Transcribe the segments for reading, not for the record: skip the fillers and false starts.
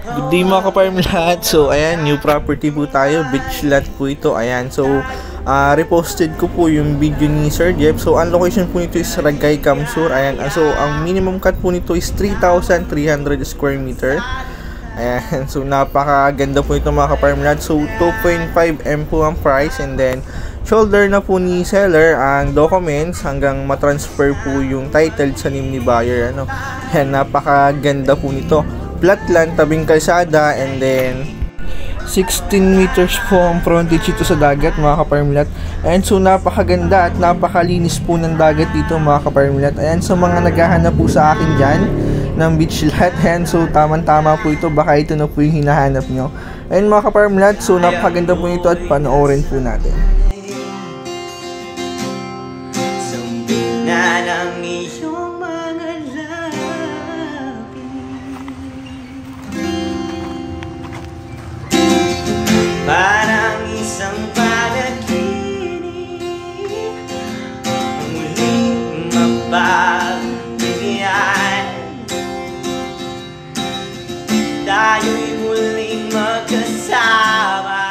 Good day mga ka-farm lahat. So ayan, new property po tayo, beach lot po ito. Ayan, so reposted ko po yung video ni Sir Jeff. So ang location po nito is Ragay, Kamsur. Ayan, so ang minimum cut po nito is 3,300 square meter. Ayan, so napakaganda po ito mga ka-farm lahat. So 2.5M po ang price, and then shoulder na po ni seller ang documents hanggang matransfer po yung title sa name ni buyer. Ano, ayan, napakaganda po nito. Flat land, tabing kalsada, and then 16 meters po ang frontage ito sa dagat mga ka-farmlat. And so napakaganda at napakalinis po ng dagat dito mga ka-farmlat. Ayan, so mga naghahanap po sa akin dyan ng beach lot, ayan, so tamang-tama po ito, baka ito na po yung hinahanap nyo. Ayan mga ka-farmlat, so napakaganda po nito at panoorin po natin. Parang isang panaginip ang muling mapagbigyan. Tayo'y muling magkasama.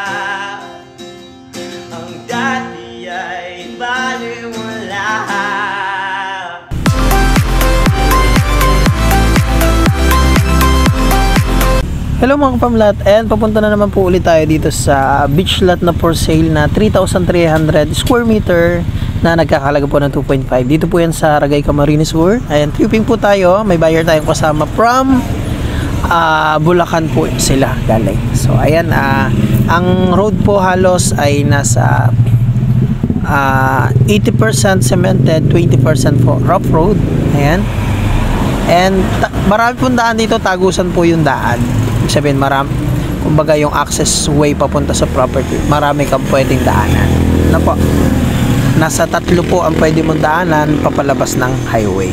Ang dati ay baliwala. Hello mga kapamlat, and papunta na naman po ulit tayo dito sa beach lot na for sale na 3,300 square meter na nagkakalaga po ng 2.5. Dito po yan sa Ragay, Camarines Sur. Ayan, tripping po tayo. May buyer tayong kasama from Bulacan po sila galing. So ayan, ang road po halos ay nasa 80% cemented, 20% po rough road. Ayan. And marami pong daan dito, tagusan po yung daan. Ibig sabihin, kumbaga yung access way papunta sa property, marami kang pwedeng daanan. Ano po? Nasa 3 po ang pwede mong daanan papalabas ng highway.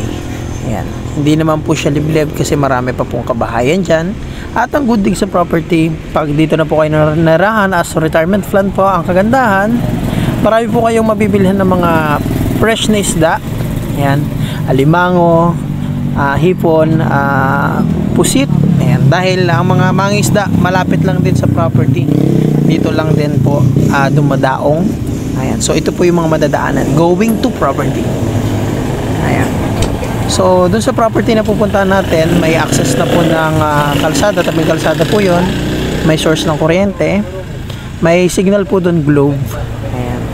Ayan. Hindi naman po siya liblib kasi marami pa pong kabahayan dyan. At ang good thing sa property, pag dito na po kayo narahan as retirement plan po, ang kagandahan, marami po kayong mabibilhan ng mga fresh na isda. Ayan. Alimango, hipon, pusit. Ayan, dahil ang mga mangisda malapit lang din sa property, dito lang din po dumadaong. Ayan, so ito po yung mga madadaanan going to property. Ayan, so dun sa property na pupuntahan natin, may access na po ng kalsada, tabing kalsada po yun, may source ng kuryente, may signal po dun, globe. Ayan,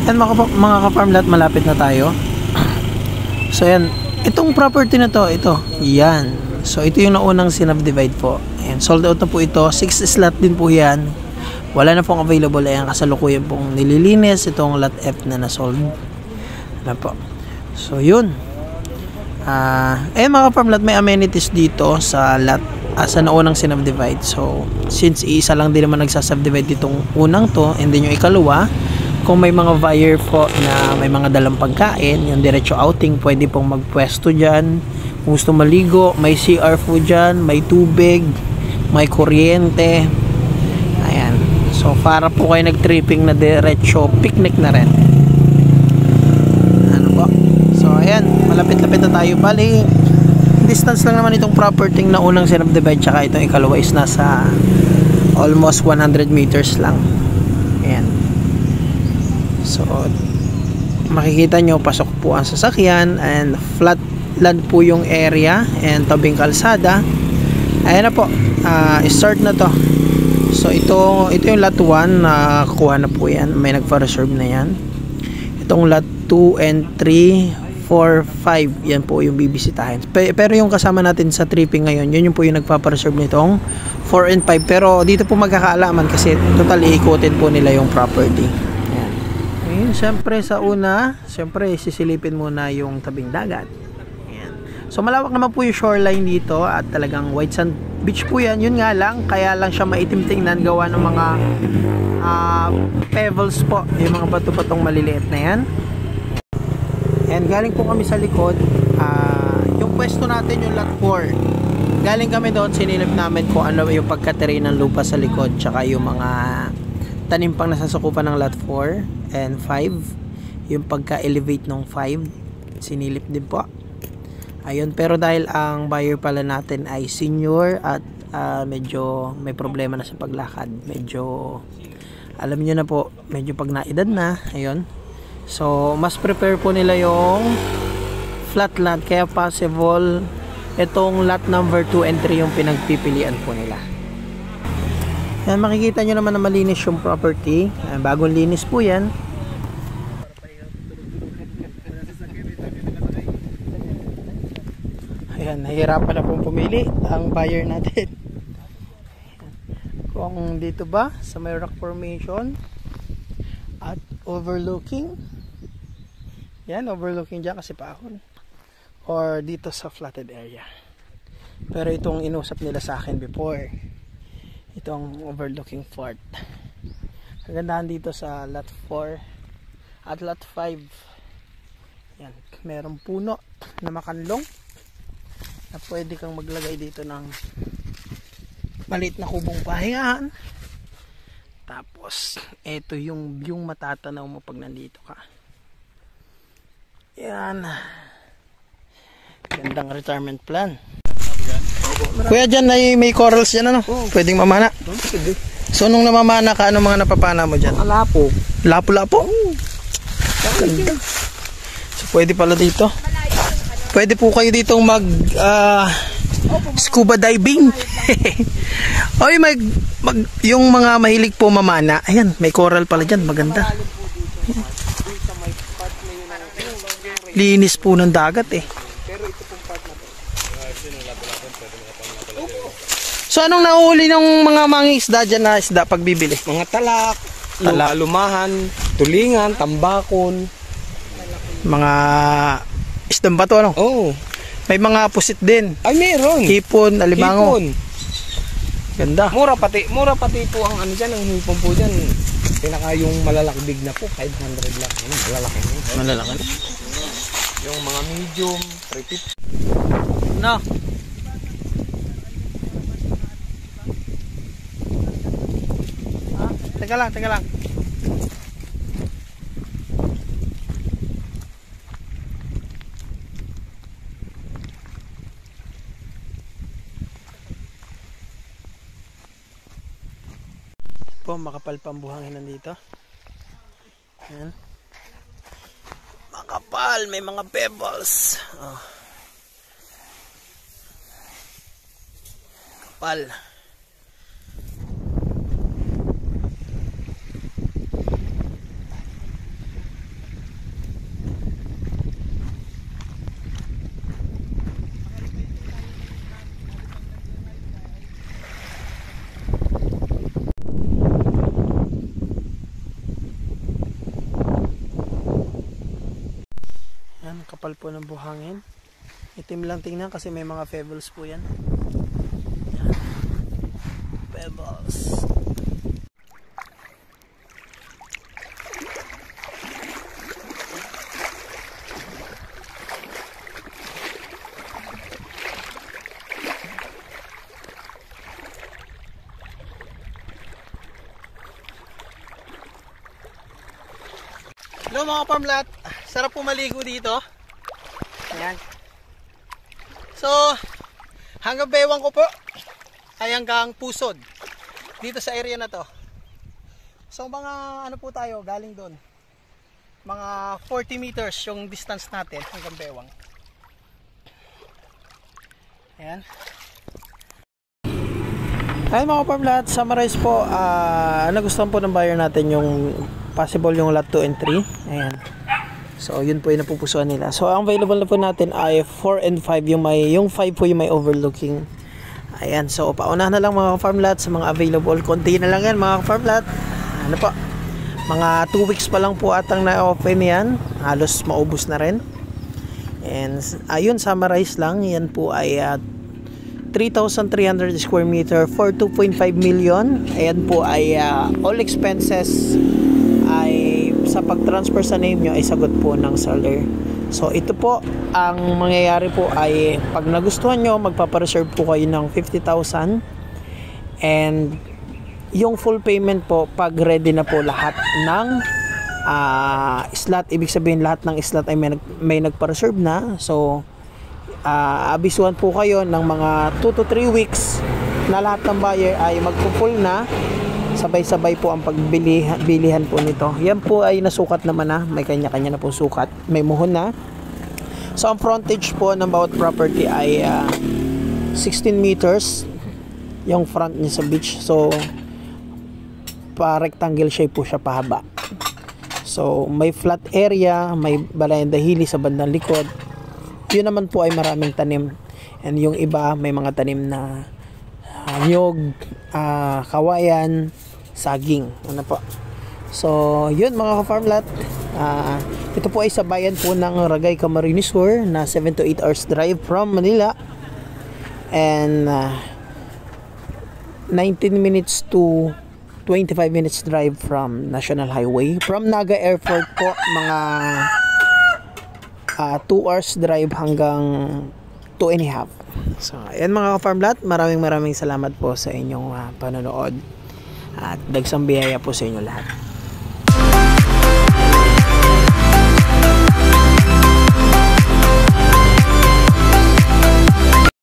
and mga ka-farmlat, malapit na tayo. So yan, itong property na to, yan. So ito yung naunang sinubdivide po. Ayan, sold out na po ito. 6 slot din po yan. Wala na pong available. Ayan, kasalukuyan pong nililinis itong lot F na na-sold. Ano po. So yun. Ayan mga farm lot, may amenities dito sa lot sa naunang sinubdivide. So since isa lang din naman nagsasubdivide ditong unang to, and then yung ikalawa, kung may mga buyer po na may mga dalang pagkain, yung diretso outing, pwede pong magpwesto dyan. Kung gusto maligo, may CR po dyan, may tubig, may kuryente. Ayan, so para po kayo nag-tripping na diretso, picnic na rin. Ano po, so ayan, malapit-lapit na tayo. Bali, distance lang naman itong property na unang sinubdivide tsaka itong ikalawa is nasa almost 100 meters lang. Ayan. So makikita nyo, pasok po ang sasakyan, and flat land po yung area, and tabing kalsada. Ayan na po, start na to. So ito yung lot 1 na kuha na po yan, may nagpa-reserve na yan. Itong lot 2 and 3, 4, 5, yan po yung bibisitahin. Pero yung kasama natin sa tripping ngayon, yun yung po yung nagpa-reserve nitong 4 and 5. Pero dito po magkakaalaman kasi total iikutin po nila yung property. Ayan, syempre sa una, sisilipin muna yung tabing dagat. Ayan. So malawak naman po yung shoreline dito at talagang white sand beach po yan. Yun nga lang, kaya lang siya maitim tingnan, gawa ng mga pebbles po, yung mga bato-batong maliliit na yan. And galing po kami sa likod, yung pwesto natin yung lot 4. Galing kami doon, sinilip namin kung ano yung pagka-terrain ng lupa sa likod, tsaka yung mga tanim pang nasasakupan ng lot 4 and 5, yung pagka-elevate ng 5, sinilip din po. Ayun, pero dahil ang buyer pala natin ay senior at medyo may problema na sa paglakad, medyo alam niyo na po, medyo pag naedad na, ayun. So, mas prepare po nila yung flat lot, kaya possible itong lot number 2 and 3 yung pinagpipilian po nila. Yan, makikita nyo naman na malinis yung property. Bagong linis po yan. Ayan, nahihirapan na pong pumili ang buyer natin. Kung dito ba sa may rock formation at overlooking, yan, overlooking dyan kasi paahon, or dito sa flatted area. Pero itong inusap nila sa akin before, itong overlooking fort. Kagandahan dito sa lot 4 at lot 5, yan, merong puno na makanlong na pwede kang maglagay dito ng maliit na kubong pahingahan. Tapos ito yung matatanaw mo pag nandito ka. Yan, gandang retirement plan. Kuya, dyan may corals dyan, ano? Pwedeng mamana. So nung namamana ka, ano mga napapana mo dyan? Lapo. Lapo-lapo? Ganda. So pwede pala dito. Pwede po kayo ditong mag scuba diving. Oy, yung mga mahilig po mamana, ayan, may coral pala dyan, maganda. Linis po ng dagat eh. So anong nauuli ng mga mangingisda dyan na isda pag bibili? Mga talak, alumahan, tulingan, tambakon. Mga isdang bato, ano? Oh. May mga pusit din. Ay, meron. Hipon, alimango. Hipon. Ganda. Mura pati po ang ano dyan, ang hipon po dyan. Pinaka yung malalakbig na po, 500 lang. Malalaki. Malalaki. Yung mga medium, 350. No. Teka lang. Po, makapal pang buhangin nandito. Ayan. Makapal, may mga pebbles. Oh. Kapal. Kapal po ng buhangin. Itim lang tingnan kasi may mga pebbles po yan. Yan. Pebbles. Hello mga farmlat, sarap po maligo dito. Ayan. So, hanggang bewang ko po ay hanggang pusod dito sa area na to. So, mga ano po tayo, galing doon. Mga 40 meters yung distance natin hanggang bewang. Ayan. Ayan mga farmlat, summarize po, nagustuhan po ng buyer natin yung possible yung lot 2 and 3. Ayan. So, yun po yung napupusuan nila. So, ang available na po natin ay 4 and 5. Yung 5 po yung may overlooking. Ayan. So, paunahan na lang mga farm lot sa mga available. Konti na lang yan mga farm lot. Ano po? Mga 2 weeks pa lang po atang na-open yan. Halos maubos na rin. And, ayun, summarize lang. Yan po ay 3,300 square meter for 2.5 million. Ayan po ay all expenses ay sa pag-transfer sa name nyo ay sagot po ng seller. So ito po ang mangyayari po ay pag nagustuhan nyo, magpapareserve po kayo ng 50,000 and yung full payment po pag ready na po lahat ng slot. Ibig sabihin lahat ng slot ay may nagpa-reserve na. So abisuhan po kayo ng mga 2 to 3 weeks na lahat ng buyer ay magpo-full na. Sabay-sabay po ang pagbilihan po nito. Yan po ay nasukat naman na. May kanya-kanya na po sukat. May muhon na. So ang frontage po ng bawat property ay 16 meters yung front niya sa beach. So pa-rectangle shape po siya pahaba. So may flat area, may balayan dahili sa bandang likod. Yun naman po ay maraming tanim. And yung iba may mga tanim na niyog, kawayan, saging. Ano po? So yun mga ka-farmlat. Ito po ay sa bayan po ng Ragay, Camarines Sur na 7 to 8 hours drive from Manila. And 19 minutes to 25 minutes drive from National Highway. From Naga Airport po, mga 2 hours drive hanggang 2.5. So, ayan mga ka-farmlat, maraming salamat po sa inyong panonood. At dagsang biyaya po sa inyo lahat.